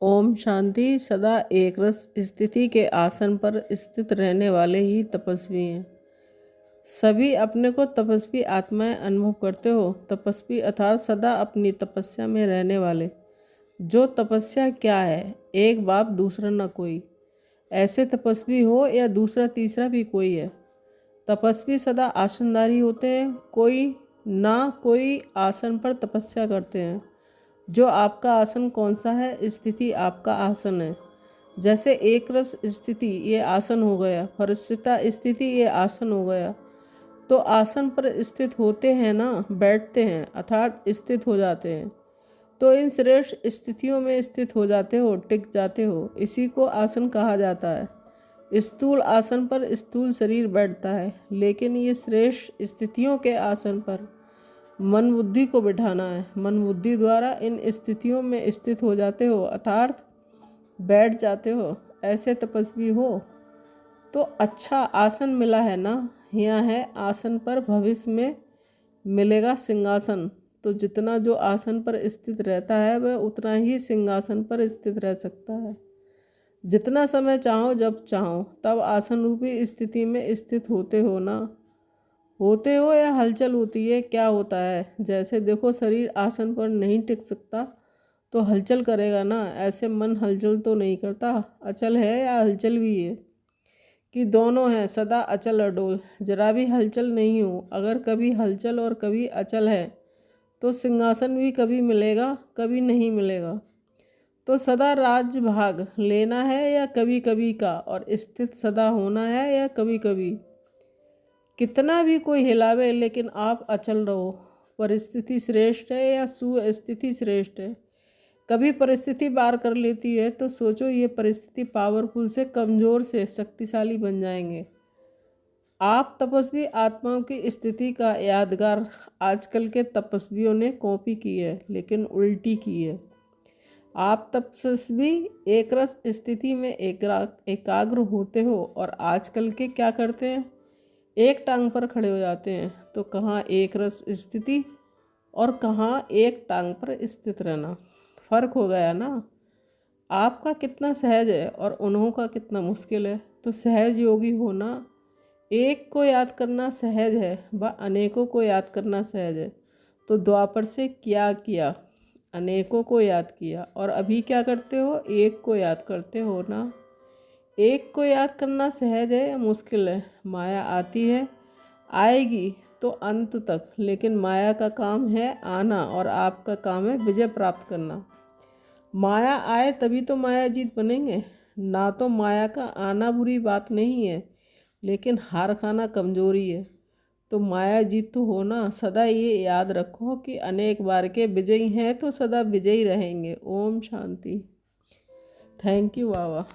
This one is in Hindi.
ओम शांति। सदा एक रस स्थिति के आसन पर स्थित रहने वाले ही तपस्वी हैं। सभी अपने को तपस्वी आत्माएं अनुभव करते हो। तपस्वी अर्थात सदा अपनी तपस्या में रहने वाले। जो तपस्या क्या है, एक बाप दूसरा न कोई। ऐसे तपस्वी हो या दूसरा तीसरा भी कोई है। तपस्वी सदा आसनधारी होते हैं। कोई आसन पर तपस्या करते हैं। जो आपका आसन कौन सा है, स्थिति आपका आसन है। जैसे एक रस स्थिति ये आसन हो गया, परिस्थिता स्थिति ये आसन हो गया। तो आसन पर स्थित होते हैं ना, बैठते हैं अर्थात स्थित हो जाते हैं। तो इन श्रेष्ठ स्थितियों में स्थित हो जाते हो, टिक जाते हो। इसी को आसन कहा जाता है। स्थूल आसन पर स्थूल शरीर बैठता है, लेकिन ये श्रेष्ठ स्थितियों के आसन पर मन बुद्धि को बिठाना है। मन बुद्धि द्वारा इन स्थितियों में स्थित हो जाते हो अर्थात बैठ जाते हो। ऐसे तपस्वी हो तो अच्छा आसन मिला है ना। यहाँ है आसन पर भविष्य में मिलेगा सिंहासन। तो जितना जो आसन पर स्थित रहता है वह उतना ही सिंहासन पर स्थित रह सकता है। जितना समय चाहो, जब चाहो तब आसन रूपी स्थिति में स्थित होते हो ना। होते हो या हलचल होती है, क्या होता है। जैसे देखो, शरीर आसन पर नहीं टिक सकता तो हलचल करेगा ना। ऐसे मन हलचल तो नहीं करता। अचल है या हलचल भी है कि दोनों हैं, सदा अचल अडोल, जरा भी हलचल नहीं हो। अगर कभी हलचल और कभी अचल है तो सिंहासन भी कभी मिलेगा, कभी नहीं मिलेगा। तो सदा राज्य भाग लेना है या कभी कभी का, और स्थित सदा होना है या कभी कभी। कितना भी कोई हिलावे लेकिन आप अचल रहो। परिस्थिति श्रेष्ठ है या सुस्थिति श्रेष्ठ है। कभी परिस्थिति पार कर लेती है तो सोचो ये परिस्थिति पावरफुल से कमज़ोर से शक्तिशाली बन जाएंगे। आप तपस्वी आत्माओं की स्थिति का यादगार आजकल के तपस्वियों ने कॉपी की है, लेकिन उल्टी की है। आप तपस्वी एक रस स्थिति में एकाग्र होते हो और आजकल के क्या करते हैं, एक टांग पर खड़े हो जाते हैं। तो कहाँ एक रस स्थिति और कहाँ एक टांग पर स्थित रहना, फ़र्क हो गया ना। आपका कितना सहज है और उन्हों का कितना मुश्किल है। तो सहज योगी होना, एक को याद करना सहज है, व अनेकों को याद करना सहज है। तो द्वापर से क्या किया, अनेकों को याद किया, और अभी क्या करते हो, एक को याद करते हो ना। एक को याद करना सहज है या मुश्किल है। माया आती है, आएगी तो अंत तक, लेकिन माया का काम है आना और आपका काम है विजय प्राप्त करना। माया आए तभी तो माया जीत बनेंगे ना। तो माया का आना बुरी बात नहीं है, लेकिन हार खाना कमजोरी है। तो माया जीत तो होना। सदा ये याद रखो कि अनेक बार के विजयी हैं तो सदा विजयी रहेंगे। Om Shanti. Thank you Baba.